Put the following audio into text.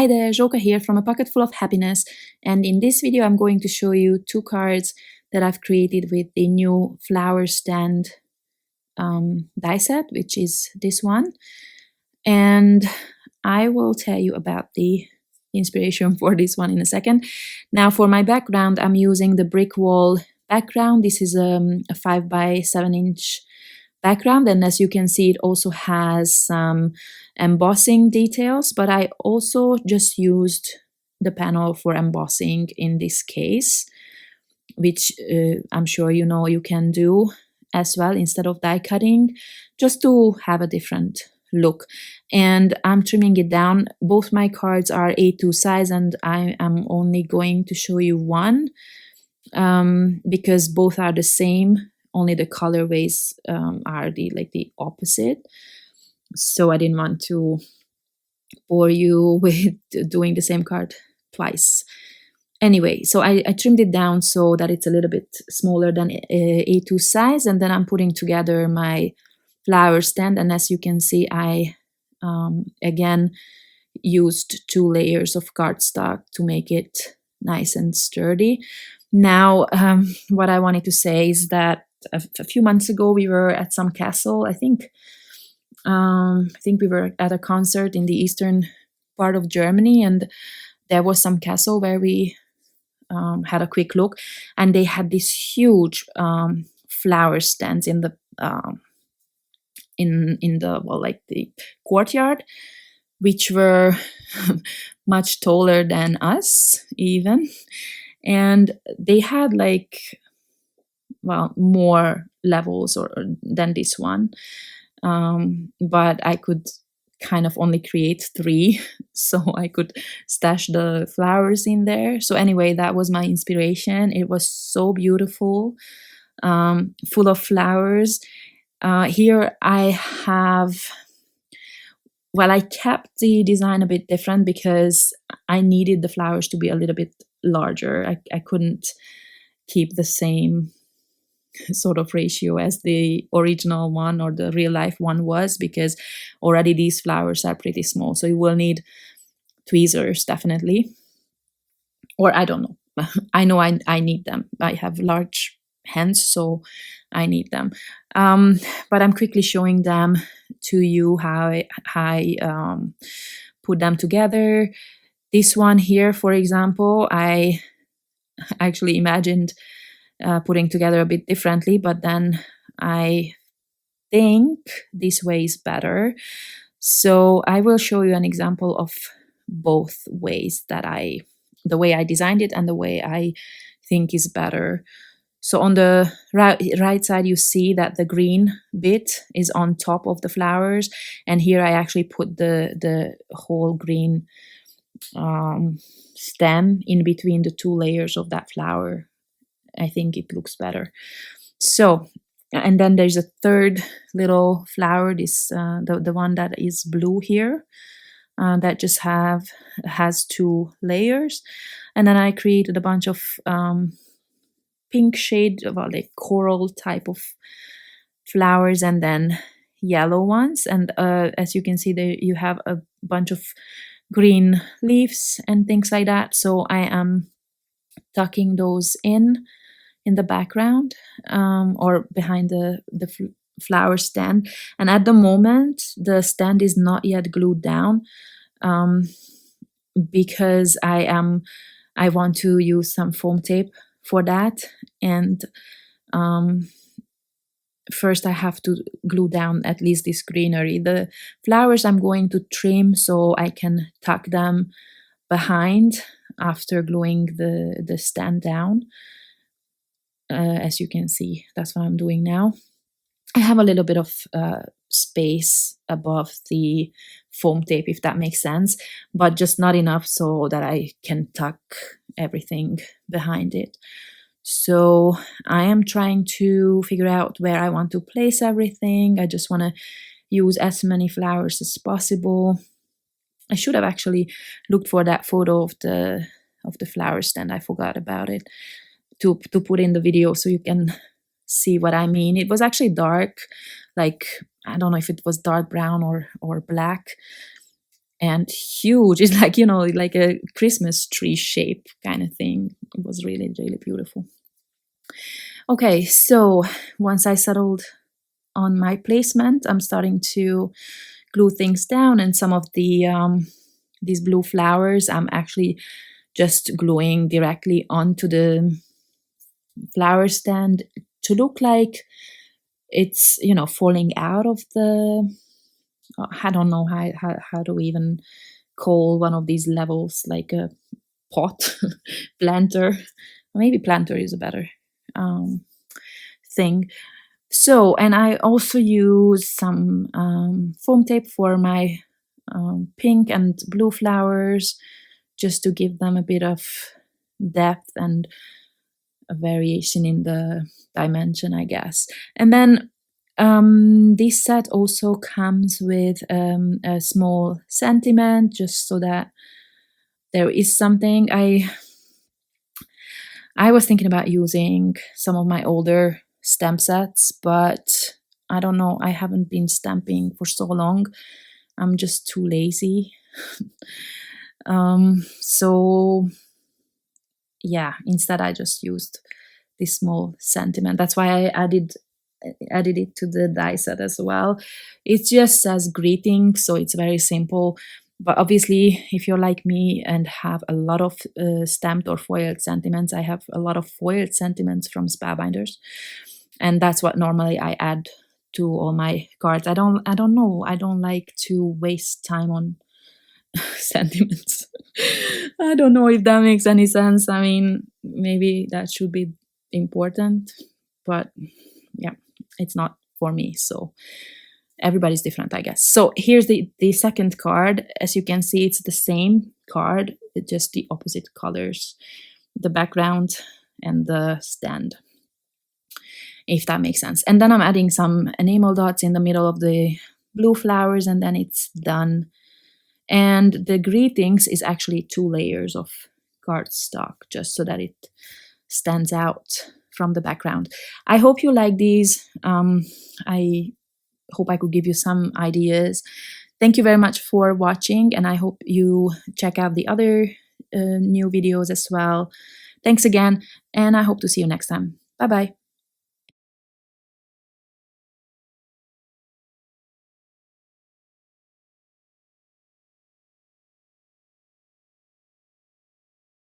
Hi there, Zsoka here from A Pocket Full of Happiness, and in this video I'm going to show you 2 cards that I've created with the new flower stand die set, which is this one, and I will tell you about the inspiration for this one in a second. Now for my background, I'm using the brick wall background. This is a 5 by 7 inch background, and as you can see it also has some embossing details, but I also just used the panel for embossing in this case, which I'm sure you know you can do as well instead of die cutting, just to have a different look. And I'm trimming it down. Both my cards are A2 size, and I am only going to show you one because both are the same, only the colorways are the opposite. So I didn't want to bore you with doing the same card twice. Anyway, so I trimmed it down so that it's a little bit smaller than A2 size, and then I'm putting together my flower stand, and as you can see I again used 2 layers of cardstock to make it nice and sturdy. Now what I wanted to say is that a few months ago we were at some castle. I think we were at a concert in the eastern part of Germany, and there was some castle where we had a quick look, and they had these huge flower stands in the the courtyard, which were much taller than us even, and they had more levels than this one, but I could kind of only create 3, so I could stash the flowers in there. So anyway, that was my inspiration. It was so beautiful, full of flowers. Here I kept the design a bit different because I needed the flowers to be a little bit larger. I couldn't keep the same sort of ratio as the original one or the real life one was, because already these flowers are pretty small, so you will need tweezers definitely, or I don't know. I know I need them. I have large hands, so I need them, but I'm quickly showing them to you how I put them together. This one here, for example, I actually imagined putting together a bit differently, but then I think this way is better. So I will show you an example of both ways, the way I designed it and the way I think is better. So on the right side, you see that the green bit is on top of the flowers, and here I actually put the whole green stem in between the 2 layers of that flower. I think it looks better. So, and then there's a third little flower, this the one that is blue here, that just has 2 layers, and then I created a bunch of pink shade, like coral type of flowers, and then yellow ones, and as you can see there you have a bunch of green leaves and things like that. So I am tucking those in the background or behind the flower stand, and at the moment the stand is not yet glued down because I want to use some foam tape for that, and first I have to glue down at least this greenery. The flowers I'm going to trim so I can tuck them behind after gluing the stand down. As you can see, that's what I'm doing now. I have a little bit of space above the foam tape, if that makes sense, but just not enough so that I can tuck everything behind it. So I am trying to figure out where I want to place everything. I just want to use as many flowers as possible. I should have actually looked for that photo of the flower stand. I forgot about it to put in the video so you can see what I mean. It was actually dark, like I don't know if it was dark brown or black, and huge. It's like, you know, like a Christmas tree shape kind of thing. It was really, really beautiful. Okay, so once I settled on my placement, I'm starting to glue things down, and some of the these blue flowers I'm actually just gluing directly onto the flower stand to look like it's, you know, falling out of the, I don't know how to even call one of these levels, like a pot planter. Maybe planter is a better thing. So, and I also use some foam tape for my pink and blue flowers, just to give them a bit of depth and a variation in the dimension, I guess. And then this set also comes with a small sentiment, just so that there is something. I was thinking about using some of my older stamp sets, but I don't know, I haven't been stamping for so long. I'm just too lazy. So yeah, instead I just used this small sentiment. That's why I added it to the die set as well. It just says greeting, so it's very simple. But obviously, if you're like me and have a lot of stamped or foiled sentiments, I have a lot of foiled sentiments from Spellbinders, and that's what normally I add to all my cards. I don't know. I don't like to waste time on sentiments. I don't know if that makes any sense. I mean, maybe that should be important, but yeah, it's not for me. So everybody's different, I guess. So here's the second card. As you can see, it's the same card with just the opposite colors, the background and the stand, if that makes sense. And then I'm adding some enamel dots in the middle of the blue flowers, and then it's done. And the greetings is actually 2 layers of cardstock, just so that it stands out from the background. I hope you like these. I hope I could give you some ideas. Thank you very much for watching, and I hope you check out the other new videos as well. Thanks again, and I hope to see you next time. Bye bye.